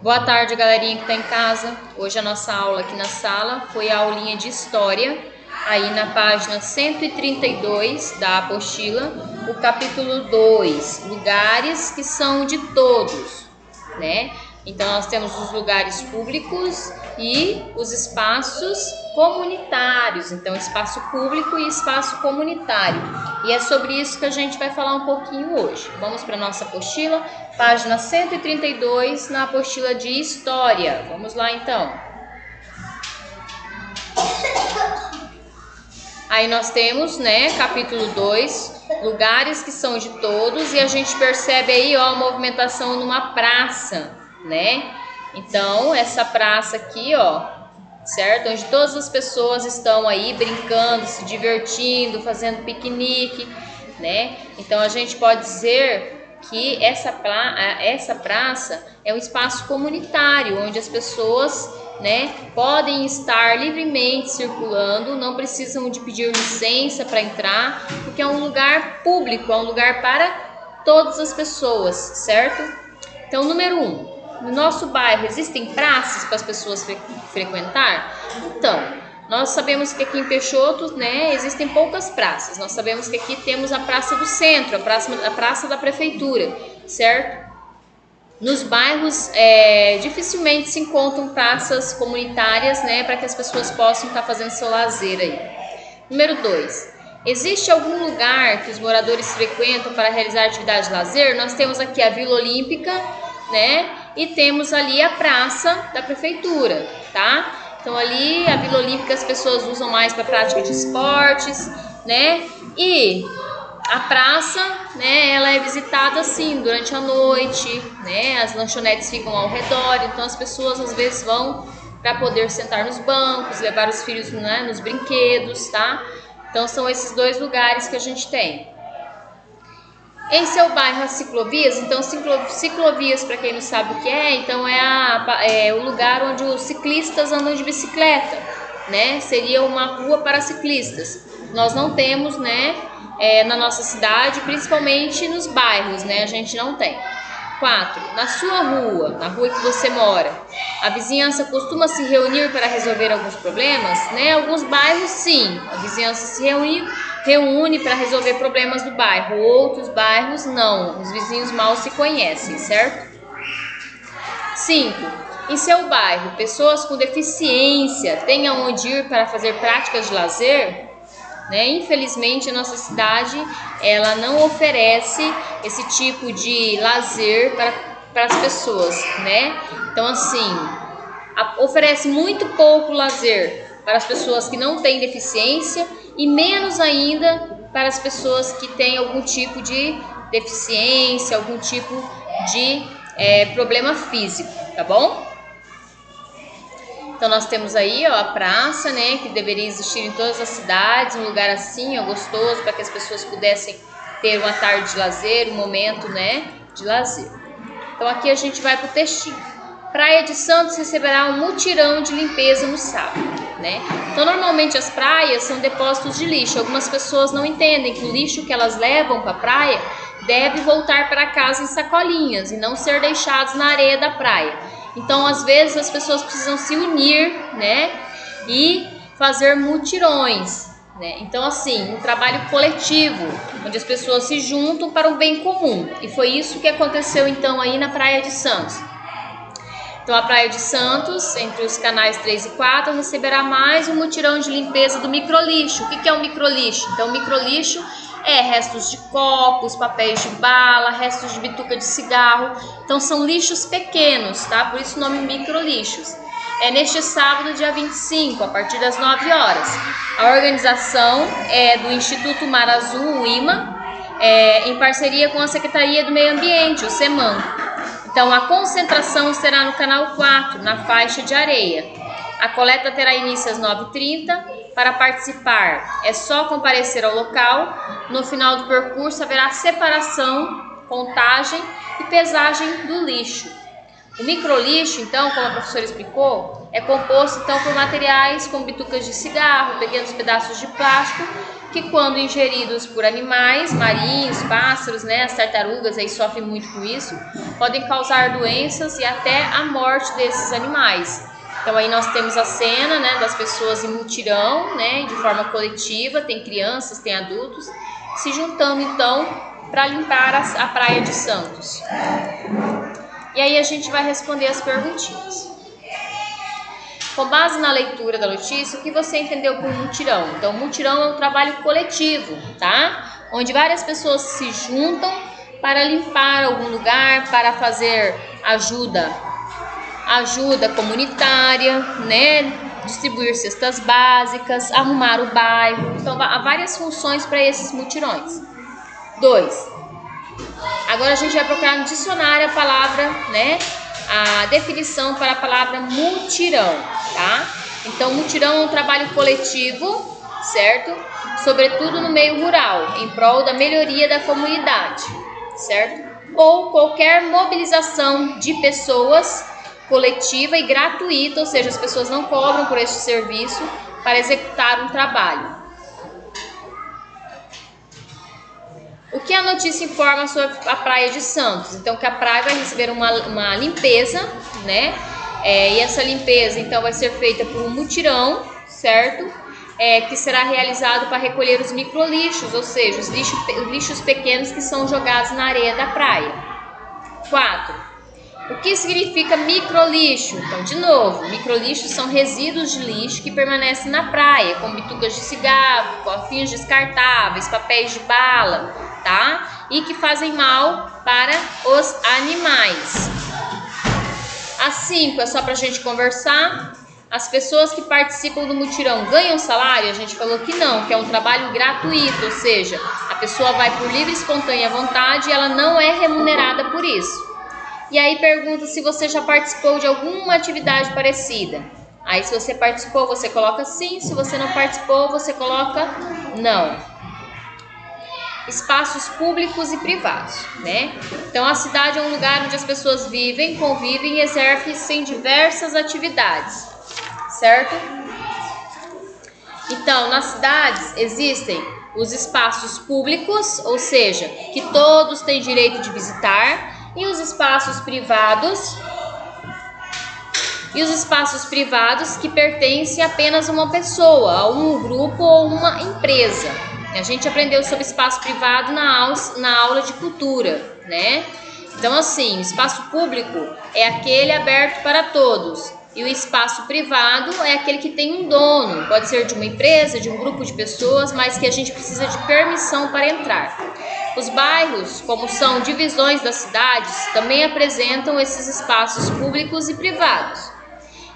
Boa tarde, galerinha que está em casa. Hoje a nossa aula aqui na sala foi a aulinha de História, aí na página 132 da apostila, o capítulo 2, lugares que são de todos, né? Então nós temos os lugares públicos e os espaços comunitários, então espaço público e espaço comunitário. E é sobre isso que a gente vai falar um pouquinho hoje. Vamos para a nossa apostila, página 132, na apostila de História. Vamos lá então. Aí nós temos, né, capítulo 2, lugares que são de todos, e a gente percebe aí, ó, a movimentação numa praça, né? Então, essa praça aqui, ó, certo? Onde todas as pessoas estão aí brincando, se divertindo, fazendo piquenique, né? Então, a gente pode dizer que essa praça é um espaço comunitário, onde as pessoas, né, podem estar livremente circulando, não precisam de pedir licença para entrar, porque é um lugar público, é um lugar para todas as pessoas, certo? Então, número 1, no nosso bairro existem praças para as pessoas frequentar? Então, nós sabemos que aqui em Peixoto, né, existem poucas praças. Nós sabemos que aqui temos a Praça do Centro, a praça da Prefeitura, certo? Nos bairros, dificilmente se encontram praças comunitárias, né, para que as pessoas possam estar fazendo seu lazer aí. Número 2, existe algum lugar que os moradores frequentam para realizar atividade de lazer? Nós temos aqui a Vila Olímpica, né, e temos ali a Praça da Prefeitura, tá? Então ali a Vila Olímpica as pessoas usam mais para prática de esportes, né, e a praça, né, ela é visitada assim durante a noite, né, as lanchonetes ficam ao redor, então as pessoas às vezes vão para poder sentar nos bancos, levar os filhos, né, nos brinquedos, tá? Então são esses dois lugares que a gente tem. Em seu bairro as ciclovias, então ciclovias, para quem não sabe o que é, então é o lugar onde os ciclistas andam de bicicleta, né? Seria uma rua para ciclistas. Nós não temos, né, na nossa cidade, principalmente nos bairros, né? A gente não tem. 4. Na sua rua, na rua que você mora, a vizinhança costuma se reunir para resolver alguns problemas, né? Alguns bairros sim, a vizinhança se reúne para resolver problemas do bairro. Outros bairros não, os vizinhos mal se conhecem, certo? 5. Em seu bairro, pessoas com deficiência têm aonde ir para fazer práticas de lazer? Né? Infelizmente, a nossa cidade ela não oferece esse tipo de lazer para as pessoas, né? Então, assim, oferece muito pouco lazer para as pessoas que não têm deficiência e menos ainda para as pessoas que têm algum tipo de deficiência, algum tipo de problema físico, tá bom? Então nós temos aí, ó, a praça, né, que deveria existir em todas as cidades, um lugar assim, ó, gostoso, para que as pessoas pudessem ter uma tarde de lazer, um momento, né, de lazer. Então aqui a gente vai para o textinho. Praia de Santos receberá um mutirão de limpeza no sábado, né? Então normalmente as praias são depósitos de lixo. Algumas pessoas não entendem que o lixo que elas levam para a praia deve voltar para casa em sacolinhas e não ser deixados na areia da praia. Então, às vezes, as pessoas precisam se unir, né, e fazer mutirões, né? Então, assim, um trabalho coletivo, onde as pessoas se juntam para o bem comum. E foi isso que aconteceu, então, aí na Praia de Santos. Então, a Praia de Santos, entre os canais 3 e 4, receberá mais um mutirão de limpeza do microlixo. O que é o microlixo? Então, o microlixo restos de copos, papéis de bala, restos de bituca de cigarro. Então são lixos pequenos, tá? Por isso o nome microlixos. É neste sábado, dia 25, a partir das 9 horas. A organização é do Instituto Mar Azul, o IMA, em parceria com a Secretaria do Meio Ambiente, o SEMAN. Então a concentração será no canal 4, na faixa de areia. A coleta terá início às 9h30. Para participar, é só comparecer ao local. No final do percurso haverá separação, contagem e pesagem do lixo. O microlixo, então, como a professora explicou, é composto então por materiais como bitucas de cigarro, pequenos pedaços de plástico, que que quando ingeridos por animais marinhos, pássaros, né, as tartarugas aí sofrem muito com isso, podem causar doenças e até a morte desses animais. Então aí nós temos a cena, né, das pessoas em mutirão, né, de forma coletiva, tem crianças, tem adultos, se juntando então para limpar a Praia de Santos. E aí a gente vai responder as perguntinhas. Com base na leitura da notícia, o que você entendeu por mutirão? Então, mutirão é um trabalho coletivo, tá? Onde várias pessoas se juntam para limpar algum lugar, para fazer ajuda comunitária, né? Distribuir cestas básicas, arrumar o bairro. Então, há várias funções para esses mutirões. 2. Agora a gente vai procurar no dicionário a palavra, né? A definição para a palavra mutirão, tá? Então, mutirão é um trabalho coletivo, certo? Sobretudo no meio rural, em prol da melhoria da comunidade, certo? Ou qualquer mobilização de pessoas coletiva e gratuita, ou seja, as pessoas não cobram por este serviço para executar um trabalho. O que a notícia informa sobre a Praia de Santos? Então, que a praia vai receber uma limpeza, né? E essa limpeza, então, vai ser feita por um mutirão, certo? Que será realizado para recolher os microlixos, ou seja, os lixos pequenos que são jogados na areia da praia. 4. O que significa microlixo? Então, de novo, microlixos são resíduos de lixo que permanecem na praia, como bitucas de cigarro, copinhos descartáveis, papéis de bala, tá? E que fazem mal para os animais. A 5 é só para a gente conversar. As pessoas que participam do mutirão ganham salário? A gente falou que não, que é um trabalho gratuito, ou seja, a pessoa vai por livre e espontânea vontade e ela não é remunerada por isso. E aí pergunta se você já participou de alguma atividade parecida. Aí se você participou, você coloca sim. Se você não participou, você coloca não. Espaços públicos e privados, né? Então a cidade é um lugar onde as pessoas vivem, convivem e exercem diversas atividades, certo? Então nas cidades existem os espaços públicos, ou seja, que todos têm direito de visitar, e os espaços privados que pertencem apenas a uma pessoa, a um grupo ou uma empresa. A gente aprendeu sobre espaço privado na aula de cultura, né? Então assim, o espaço público é aquele aberto para todos e o espaço privado é aquele que tem um dono, pode ser de uma empresa, de um grupo de pessoas, mas que a gente precisa de permissão para entrar. Os bairros, como são divisões das cidades, também apresentam esses espaços públicos e privados.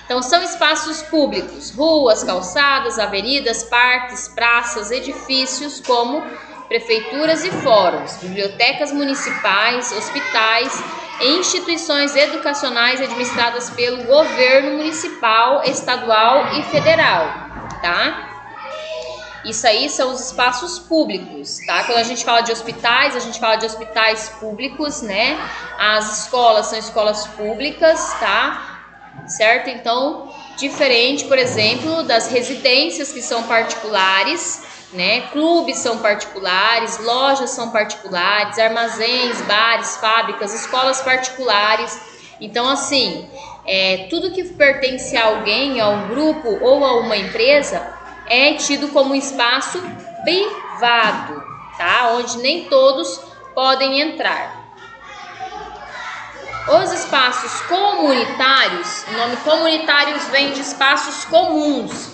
Então, são espaços públicos, ruas, calçadas, avenidas, parques, praças, edifícios, como prefeituras e fóruns, bibliotecas municipais, hospitais e instituições educacionais administradas pelo governo municipal, estadual e federal, tá? Isso aí são os espaços públicos, tá? Quando a gente fala de hospitais, a gente fala de hospitais públicos, né? As escolas são escolas públicas, tá? Certo? Então, diferente, por exemplo, das residências que são particulares, né? Clubes são particulares, lojas são particulares, armazéns, bares, fábricas, escolas particulares. Então, assim, tudo que pertence a alguém, a um grupo ou a uma empresa é tido como um espaço privado, tá? Onde nem todos podem entrar. Os espaços comunitários, o nome comunitários vem de espaços comuns.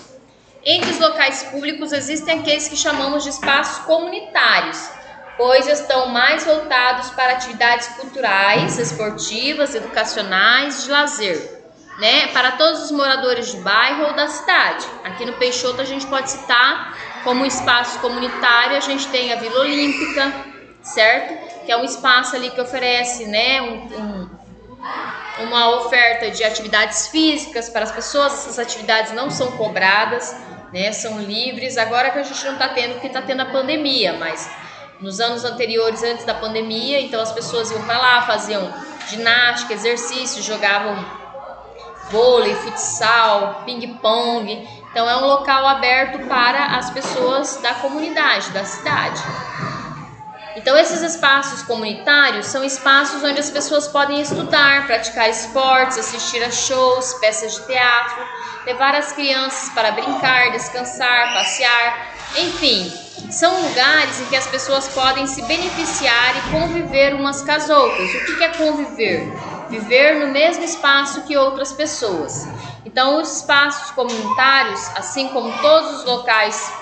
Entre os locais públicos existem aqueles que chamamos de espaços comunitários, pois estão mais voltados para atividades culturais, esportivas, educacionais, de lazer, né? Para todos os moradores de bairro ou da cidade. Aqui no Peixoto a gente pode citar como espaço comunitário, a gente tem a Vila Olímpica, certo? Que é um espaço ali que oferece, né, uma oferta de atividades físicas para as pessoas. Essas atividades não são cobradas, né, são livres. Agora que a gente não está tendo, porque está tendo a pandemia, mas nos anos anteriores, antes da pandemia, então as pessoas iam para lá, faziam ginástica, exercício, jogavam vôlei, futsal, ping-pong. Então é um local aberto para as pessoas da comunidade, da cidade. Então esses espaços comunitários são espaços onde as pessoas podem estudar, praticar esportes, assistir a shows, peças de teatro, levar as crianças para brincar, descansar, passear, enfim, são lugares em que as pessoas podem se beneficiar e conviver umas com as outras. O que é conviver? Viver no mesmo espaço que outras pessoas. Então os espaços comunitários, assim como todos os locais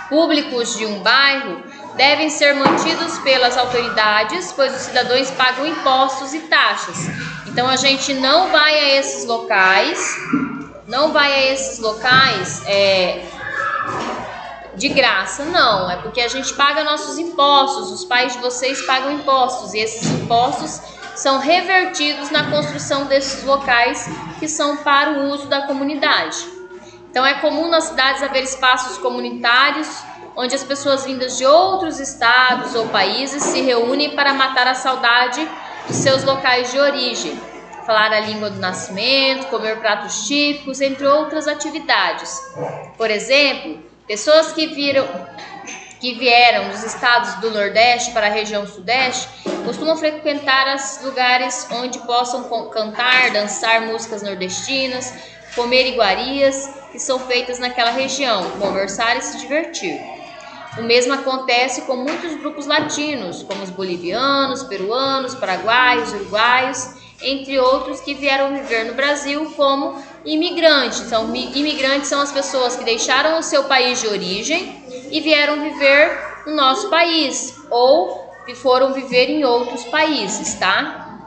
públicos de um bairro, devem ser mantidos pelas autoridades, pois os cidadãos pagam impostos e taxas. Então a gente não vai a esses locais, de graça, não. É porque a gente paga nossos impostos, os pais de vocês pagam impostos, e esses impostos são revertidos na construção desses locais que são para o uso da comunidade. Então é comum nas cidades haver espaços comunitários onde as pessoas vindas de outros estados ou países se reúnem para matar a saudade dos seus locais de origem, falar a língua do nascimento, comer pratos típicos, entre outras atividades. Por exemplo, pessoas que vieram dos estados do Nordeste para a região Sudeste costumam frequentar os lugares onde possam cantar, dançar músicas nordestinas, comer iguarias que são feitas naquela região, conversar e se divertir. O mesmo acontece com muitos grupos latinos, como os bolivianos, peruanos, paraguaios, uruguaios, entre outros que vieram viver no Brasil como imigrantes. Então, imigrantes são as pessoas que deixaram o seu país de origem e vieram viver no nosso país, ou foram viver em outros países, tá?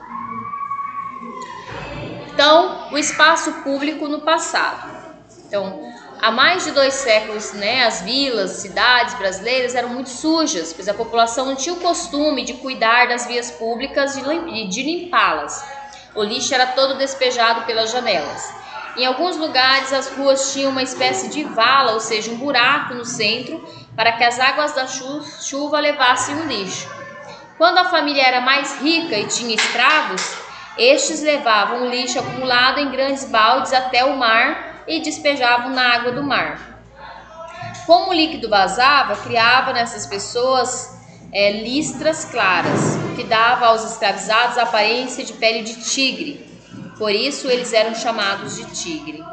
Então, o espaço público no passado. Então, há mais de 2 séculos, as vilas, cidades brasileiras eram muito sujas, pois a população não tinha o costume de cuidar das vias públicas e de limpá-las. O lixo era todo despejado pelas janelas. Em alguns lugares, as ruas tinham uma espécie de vala, ou seja, um buraco no centro, para que as águas da chuva levassem o lixo. Quando a família era mais rica e tinha escravos, estes levavam o lixo acumulado em grandes baldes até o mar e despejavam na água do mar. Como o líquido vazava, criava nessas pessoas listras claras, o que dava aos escravizados a aparência de pele de tigre. Por isso eles eram chamados de tigre.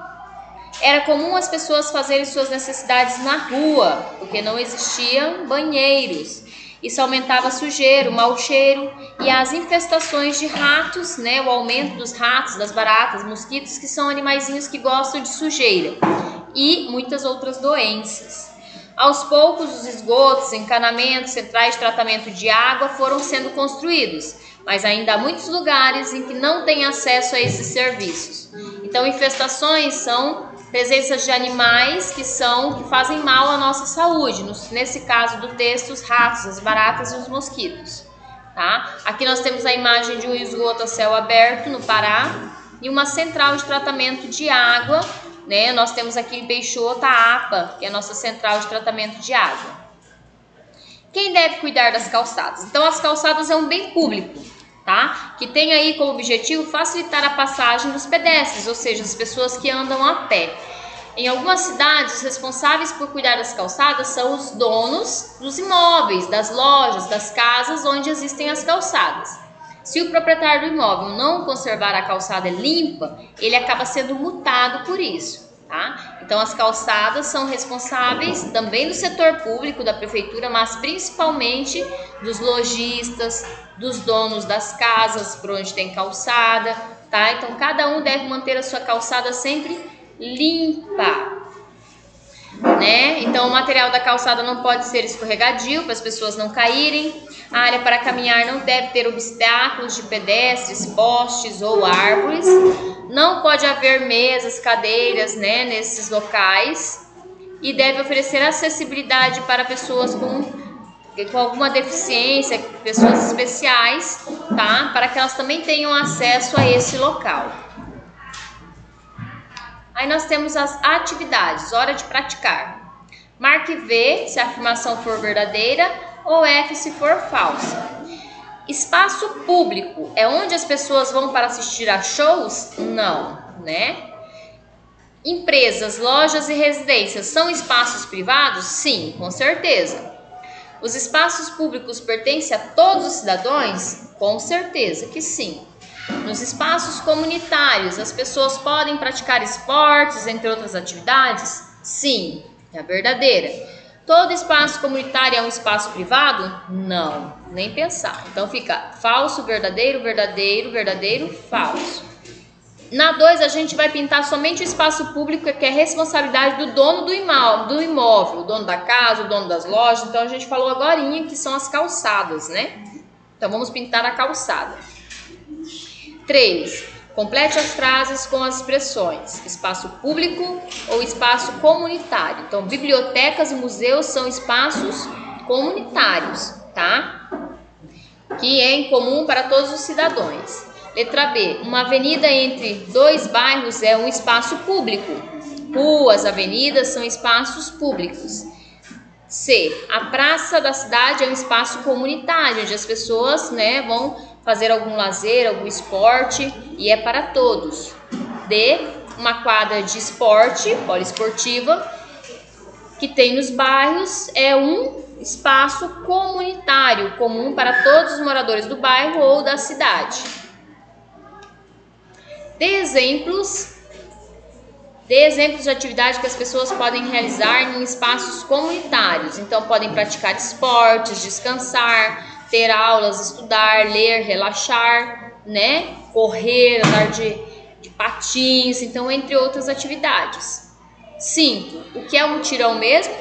Era comum as pessoas fazerem suas necessidades na rua, porque não existiam banheiros. Isso aumentava a sujeira, o mau cheiro e as infestações de ratos, o aumento dos ratos, das baratas, mosquitos, que são animaizinhos que gostam de sujeira, e muitas outras doenças. Aos poucos, os esgotos, encanamentos, centrais de tratamento de água foram sendo construídos, mas ainda há muitos lugares em que não tem acesso a esses serviços. Então, infestações são presenças de animais que fazem mal à nossa saúde. Nesse caso do texto, os ratos, as baratas e os mosquitos. Tá? Aqui nós temos a imagem de um esgoto a céu aberto no Pará e uma central de tratamento de água. Nós temos aqui em Peixoto a APA, que é a nossa central de tratamento de água. Quem deve cuidar das calçadas? Então, as calçadas é um bem público, tá? Que tem aí como objetivo facilitar a passagem dos pedestres, ou seja, as pessoas que andam a pé. Em algumas cidades, os responsáveis por cuidar das calçadas são os donos dos imóveis, das lojas, das casas onde existem as calçadas. Se o proprietário do imóvel não conservar a calçada limpa, ele acaba sendo multado por isso. Tá? Então, as calçadas são responsáveis também do setor público, da prefeitura, mas principalmente dos lojistas, dos donos das casas por onde tem calçada. Tá? Então, cada um deve manter a sua calçada sempre limpa. Então, o material da calçada não pode ser escorregadio para as pessoas não caírem. A área para caminhar não deve ter obstáculos de pedestres, postes ou árvores. Não pode haver mesas, cadeiras, nesses locais. E deve oferecer acessibilidade para pessoas com alguma deficiência, pessoas especiais, tá? Para que elas também tenham acesso a esse local. Aí nós temos as atividades, hora de praticar. Marque V se a afirmação for verdadeira ou F se for falsa. Espaço público é onde as pessoas vão para assistir a shows? Não, Empresas, lojas e residências são espaços privados? Sim, com certeza. Os espaços públicos pertencem a todos os cidadãos? Com certeza que sim. Nos espaços comunitários, as pessoas podem praticar esportes, entre outras atividades? Sim, é a verdadeira. Todo espaço comunitário é um espaço privado? Não, nem pensar. Então fica falso, verdadeiro, verdadeiro, verdadeiro, falso. Na 2, a gente vai pintar somente o espaço público, que é responsabilidade do dono do imóvel, o dono da casa, o dono das lojas. Então a gente falou agorinha que são as calçadas, né? Então vamos pintar a calçada. 3. Complete as frases com as expressões espaço público ou espaço comunitário. Então, bibliotecas e museus são espaços comunitários, tá? Que é em comum para todos os cidadãos. Letra B. Uma avenida entre dois bairros é um espaço público. Ruas, avenidas são espaços públicos. C. A praça da cidade é um espaço comunitário, onde as pessoas, né, vão fazer algum lazer, algum esporte e é para todos. D. Uma quadra de esporte, poliesportiva, que tem nos bairros, é um espaço comunitário, comum para todos os moradores do bairro ou da cidade. Dê exemplos de atividades que as pessoas podem realizar em espaços comunitários. Então, podem praticar esportes, descansar, ter aulas, estudar, ler, relaxar, né? Correr, andar de patins, então, entre outras atividades. 5. O que é um mutirão mesmo?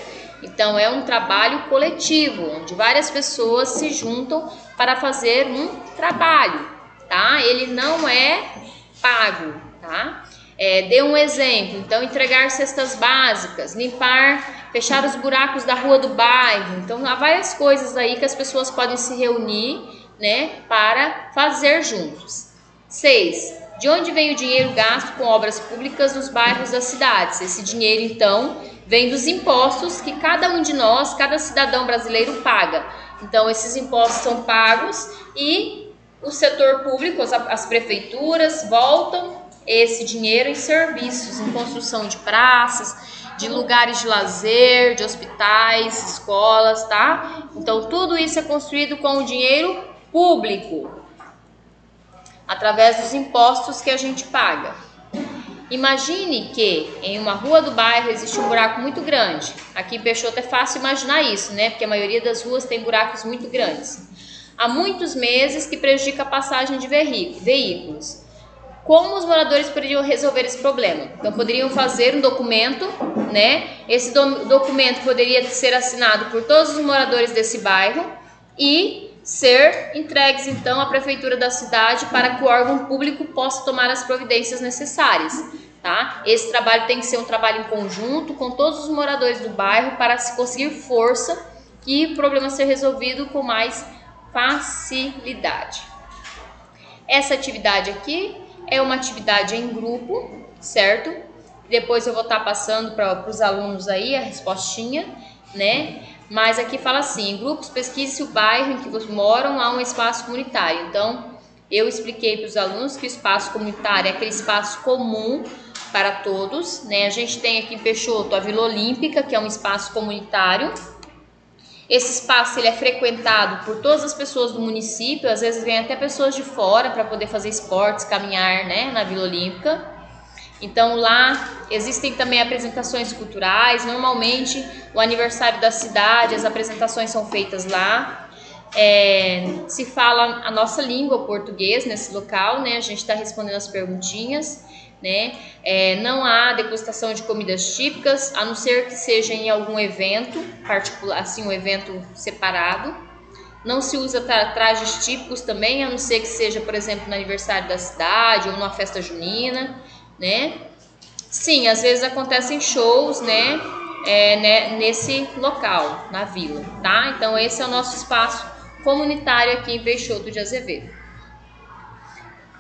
Então, é um trabalho coletivo, onde várias pessoas se juntam para fazer um trabalho, tá? Ele não é pago, tá? Dê um exemplo. Então, entregar cestas básicas, limpar, fechar os buracos da rua do bairro. Então, há várias coisas aí que as pessoas podem se reunir, né, para fazer juntos. 6. De onde vem o dinheiro gasto com obras públicas nos bairros das cidades? Esse dinheiro, então, vem dos impostos que cada um de nós, cada cidadão brasileiro paga. Então, esses impostos são pagos e o setor público, as prefeituras, voltam esse dinheiro em serviços, em construção de praças, de lugares de lazer, de hospitais, escolas, tá? Então, tudo isso é construído com o dinheiro público, através dos impostos que a gente paga. Imagine que em uma rua do bairro existe um buraco muito grande. Aqui em Peixoto é fácil imaginar isso, né? Porque a maioria das ruas tem buracos muito grandes. Há muitos meses que prejudica a passagem de veículos. Como os moradores poderiam resolver esse problema? Então, poderiam fazer um documento, né? Esse documento poderia ser assinado por todos os moradores desse bairro e ser entregues, então, à prefeitura da cidade para que o órgão público possa tomar as providências necessárias, tá? Esse trabalho tem que ser um trabalho em conjunto com todos os moradores do bairro para se conseguir força e o problema ser resolvido com mais facilidade. Essa atividade aqui é uma atividade em grupo, certo? Depois eu vou estar passando para os alunos aí a respostinha, né? Mas aqui fala assim, em grupos pesquise se o bairro em que vocês moram há um espaço comunitário. Então, eu expliquei para os alunos que o espaço comunitário é aquele espaço comum para todos, né? A gente tem aqui em Peixoto a Vila Olímpica, que é um espaço comunitário. Esse espaço ele é frequentado por todas as pessoas do município, às vezes vem até pessoas de fora para poder fazer esportes, caminhar, né, na Vila Olímpica. Então lá existem também apresentações culturais, normalmente o aniversário da cidade, as apresentações são feitas lá. Se fala a nossa língua, o português, nesse local, né, a gente está respondendo as perguntinhas. Né? Não há degustação de comidas típicas, a não ser que seja em algum evento particular, assim, um evento separado. Não se usa trajes típicos também, a não ser que seja, por exemplo, no aniversário da cidade ou numa festa junina, né? Sim, às vezes acontecem shows, né? Nesse local, na vila, tá? Então esse é o nosso espaço comunitário aqui em Peixoto de Azevedo.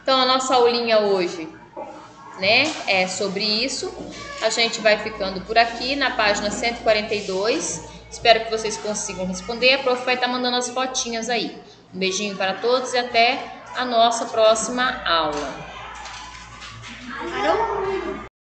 Então a nossa aulinha hoje, né, é sobre isso. A gente vai ficando por aqui na página 142. Espero que vocês consigam responder. A prof vai estar mandando as fotinhas aí. Um beijinho para todos e até a nossa próxima aula.